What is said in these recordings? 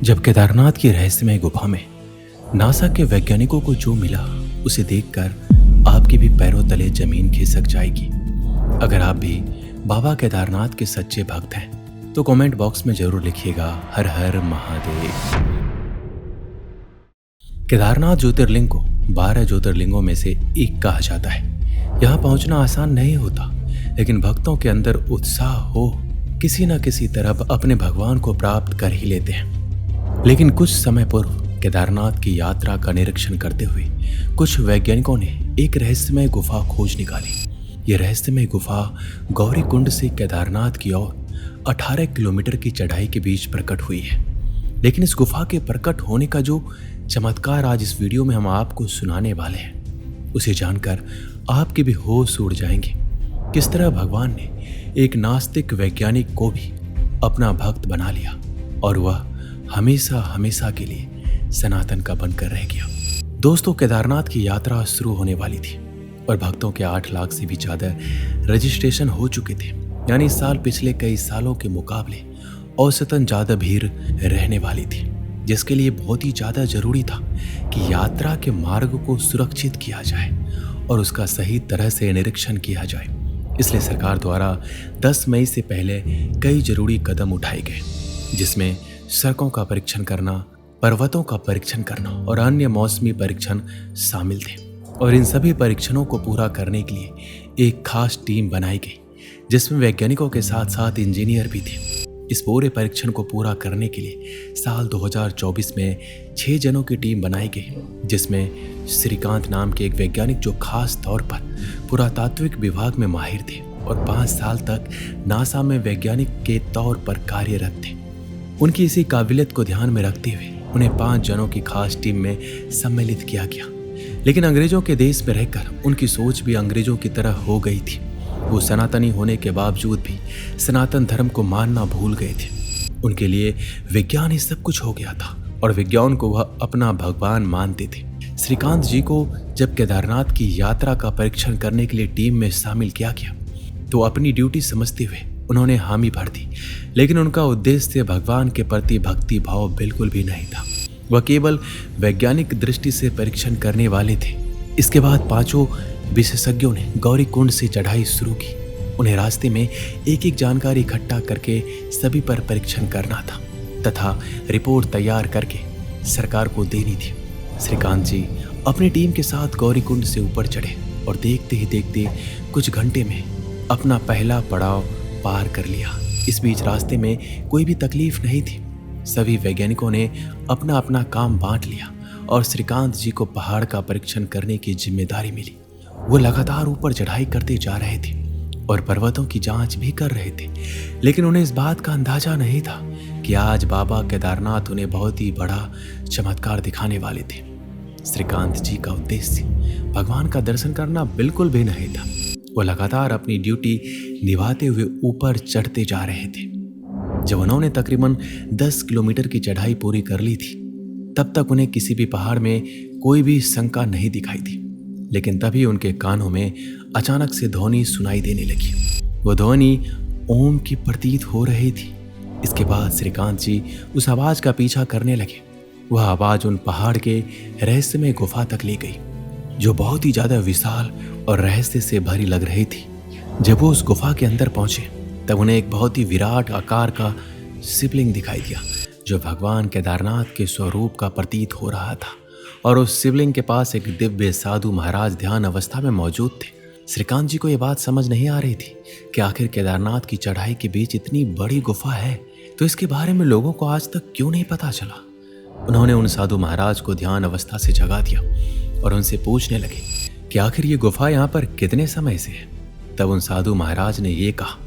जब केदारनाथ की रहस्यमय गुफा में नासा के वैज्ञानिकों को जो मिला उसे देखकर आपके भी पैरों तले जमीन खिसक जाएगी। अगर आप भी बाबा केदारनाथ के सच्चे भक्त हैं तो कमेंट बॉक्स में जरूर लिखिएगा हर हर महादेव। केदारनाथ ज्योतिर्लिंग को 12 ज्योतिर्लिंगों में से एक कहा जाता है। यहाँ पहुंचना आसान नहीं होता, लेकिन भक्तों के अंदर उत्साह हो किसी न किसी तरह अपने भगवान को प्राप्त कर ही लेते हैं। लेकिन कुछ समय पूर्व केदारनाथ की यात्रा का निरीक्षण करते हुए कुछ वैज्ञानिकों ने एक रहस्यमय गुफा खोज निकाली। यह रहस्यमय गुफा गौरी कुंड से केदारनाथ की ओर 18 किलोमीटर की चढ़ाई के बीच प्रकट हुई है। लेकिन इस गुफा के प्रकट होने का जो चमत्कार आज इस वीडियो में हम आपको सुनाने वाले हैं, उसे जानकर आपके भी होश उड़ जाएंगे। किस तरह भगवान ने एक नास्तिक वैज्ञानिक को भी अपना भक्त बना लिया और वह हमेशा हमेशा के लिए सनातन का बनकर रह गया। दोस्तों, केदारनाथ की यात्रा शुरू होने वाली थी और भक्तों के 8 लाख से भी ज्यादा रजिस्ट्रेशन हो चुके थे। यानी इस साल पिछले कई सालों के मुकाबले औसतन ज्यादा भीड़ रहने वाली थी, जिसके लिए बहुत ही ज्यादा जरूरी था कि यात्रा के मार्ग को सुरक्षित किया जाए और उसका सही तरह से निरीक्षण किया जाए। इसलिए सरकार द्वारा 10 मई से पहले कई जरूरी कदम उठाए गए, जिसमें सड़कों का परीक्षण करना, पर्वतों का परीक्षण करना और अन्य मौसमी परीक्षण शामिल थे। और इन सभी परीक्षणों को पूरा करने के लिए एक खास टीम बनाई गई, जिसमें वैज्ञानिकों के साथ साथ इंजीनियर भी थे। इस पूरे परीक्षण को पूरा करने के लिए साल 2024 में 6 जनों की टीम बनाई गई, जिसमें श्रीकांत नाम के एक वैज्ञानिक जो खास तौर पर पुरातात्विक विभाग में माहिर थे और 5 साल तक नासा में वैज्ञानिक के तौर पर कार्यरत थे। उनकी इसी काबिलियत को ध्यान में रखते हुए उन्हें 5 जनों की खास टीम में सम्मिलित किया गया। लेकिन अंग्रेजों के देश में रहकर उनकी सोच भी अंग्रेजों की तरह हो गई थी। वो सनातनी होने के बावजूद भी सनातन धर्म को मानना भूल गए थे। उनके लिए विज्ञान ही सब कुछ हो गया था और विज्ञान को वह अपना भगवान मानते थे। श्रीकांत जी को जब केदारनाथ की यात्रा का परीक्षण करने के लिए टीम में शामिल किया गया तो अपनी ड्यूटी समझते हुए उन्होंने हामी भर दी। लेकिन उनका उद्देश्य भगवान के प्रति भक्ति भाव बिल्कुल भी नहीं था। वह केवल वैज्ञानिक दृष्टि से परीक्षण करने वाले थे। इसके बाद 5 विशेषज्ञों ने गौरी कुंड से चढ़ाई शुरू की। उन्हें रास्ते में एक एक जानकारी इकट्ठा करके सभी पर परीक्षण करना था तथा रिपोर्ट तैयार करके सरकार को देनी थी। श्रीकांत जी अपनी टीम के साथ गौरी कुंड से ऊपर चढ़े और देखते ही देखते कुछ घंटे में अपना पहला पड़ाव पार कर लिया। इस बीच रास्ते में कोई भी तकलीफ नहीं थी। सभी वैज्ञानिकों ने अपना अपना काम बांट लिया और श्रीकांत जी को पहाड़ का परीक्षण करने की जिम्मेदारी मिली। वो लगातार ऊपर चढ़ाई करते जा रहे थे और पर्वतों की जांच भी कर रहे थे। लेकिन उन्हें इस बात का अंदाजा नहीं था कि आज बाबा केदारनाथ उन्हें बहुत ही बड़ा चमत्कार दिखाने वाले थे। श्रीकांत जी का उद्देश्य भगवान का दर्शन करना बिल्कुल भी नहीं था। वो लगातार अपनी ड्यूटी निभाते हुए ऊपर चढ़ते जा रहे थे। जब उन्होंने तकरीबन 10 किलोमीटर की चढ़ाई पूरी कर ली थी, तब तक उन्हें किसी भी पहाड़ में कोई भी शंका नहीं दिखाई थी। लेकिन तभी उनके कानों में अचानक से ध्वनि सुनाई देने लगी। वो ध्वनि ओम की प्रतीत हो रही थी। इसके बाद श्रीकांत जी उस आवाज का पीछा करने लगे। वह आवाज उन पहाड़ के रहस्यमय गुफा तक ले गई, जो बहुत ही ज्यादा विशाल और रहस्य से भरी लग रही थी। जब वो उस गुफा के अंदर पहुंचे तब उन्हें एक बहुत ही विराट आकार का शिवलिंग दिखाई दिया, जो भगवान केदारनाथ के स्वरूप का प्रतीत हो रहा था। और उस शिवलिंग के पास एक दिव्य साधु महाराज ध्यान अवस्था में मौजूद थे। श्रीकांत जी को यह बात समझ नहीं आ रही थी कि आखिर केदारनाथ की चढ़ाई के बीच इतनी बड़ी गुफा है तो इसके बारे में लोगों को आज तक क्यों नहीं पता चला। उन्होंने उन साधु महाराज को ध्यान अवस्था से जगा दिया और उनसे पूछने लगे कि आखिर ये गुफा यहाँ पर कितने समय से है। तब उन साधु महाराज ने ये कहा,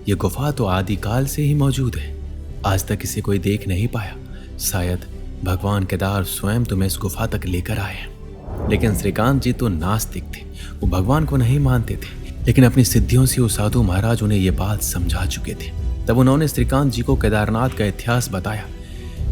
ये गुफा तो आदिकाल से ही मौजूद है, आज तक इसे कोई देख नहीं पाया। शायद भगवान केदार स्वयं तुम्हें इस गुफा तक लेकर आए हैं। लेकिन श्रीकांत जी तो नास्तिक थे, वो भगवान को नहीं मानते थे। लेकिन अपनी सिद्धियों से वो साधु महाराज उन्हें ये बात समझा चुके थे। तब उन्होंने श्रीकांत जी को केदारनाथ का इतिहास बताया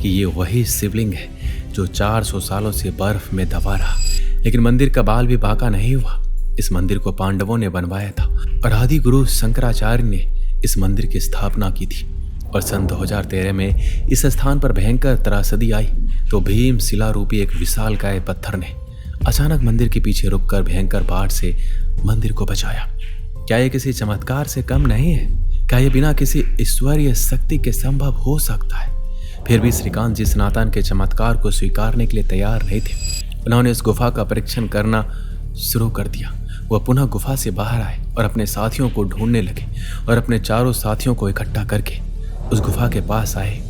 कि ये वही शिवलिंग है जो 400 सालों से बर्फ में दबा रहा। लेकिन मंदिर का बाल भी बांका नहीं हुआ। इस मंदिर को पांडवों ने बनवाया था और आदि गुरु शंकराचार्य ने इस मंदिर की स्थापना की थी। और सन 2013 में इस स्थान पर भयंकर त्रासदी आई तो भीम शिला रूपी एक विशालकाय पत्थर ने अचानक मंदिर के पीछे रुककर भयंकर बाढ़ से मंदिर को बचाया। क्या यह किसी चमत्कार से कम नहीं है? क्या यह बिना किसी ईश्वरीय शक्ति के संभव हो सकता है? फिर भी श्रीकांत जी सनातन के चमत्कार को स्वीकारने के लिए तैयार नहीं थे। उन्होंने इस गुफा का परीक्षण करना शुरू कर दिया। वह पुनः गुफा से बाहर आए और अपने साथियों को ढूंढने लगे और अपने चारों साथियों को इकट्ठा करके उस गुफा के पास आए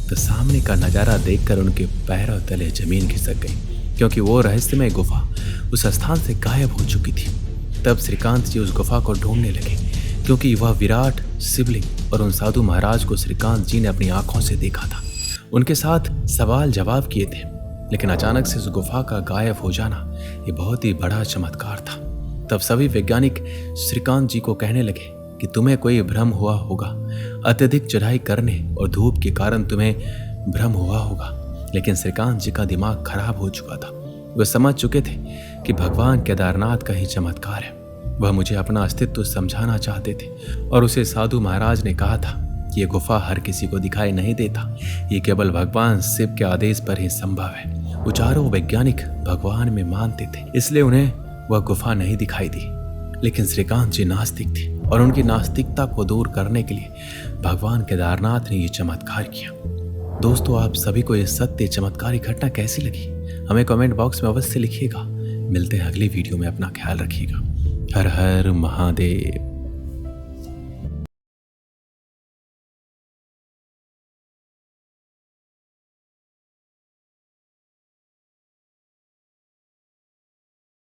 तो सामने का नजारा देखकर उनके पैरों तले जमीन खिसक गई, क्योंकि वो रहस्यमय गुफा उस स्थान से गायब हो चुकी थी। तब श्रीकांत जी उस गुफा को ढूंढने लगे, क्योंकि वह विराट शिवलिंग और उन साधु महाराज को श्रीकांत जी ने अपनी आंखों से देखा था। उनके साथ सवाल जवाब किए थे, लेकिन अचानक से उस गुफा का गायब हो जाना ये बहुत ही बड़ा चमत्कार था। तब सभी वैज्ञानिक श्रीकांत जी को कहने लगे कि तुम्हें कोई भ्रम हुआ होगा, अत्यधिक चढ़ाई करने और धूप के कारण तुम्हें भ्रम हुआ होगा। लेकिन श्रीकांत जी का दिमाग खराब हो चुका था। वे समझ चुके थे कि भगवान केदारनाथ का ही चमत्कार है। वह मुझे अपना अस्तित्व समझाना चाहते थे और उसे साधु महाराज ने कहा था कि यह गुफा हर किसी को दिखाई नहीं देता, ये केवल भगवान शिव के आदेश पर ही संभव है। वो चारों वैज्ञानिक भगवान में मानते थे, इसलिए उन्हें वह गुफा नहीं दिखाई दी। लेकिन श्रीकांत जी नास्तिक थे और उनकी नास्तिकता को दूर करने के लिए भगवान केदारनाथ ने यह चमत्कार किया। दोस्तों, आप सभी को यह सत्य चमत्कारी घटना कैसी लगी हमें कमेंट बॉक्स में अवश्य लिखिएगा। मिलते हैं अगली वीडियो में। अपना ख्याल रखिएगा। हर हर महादेव।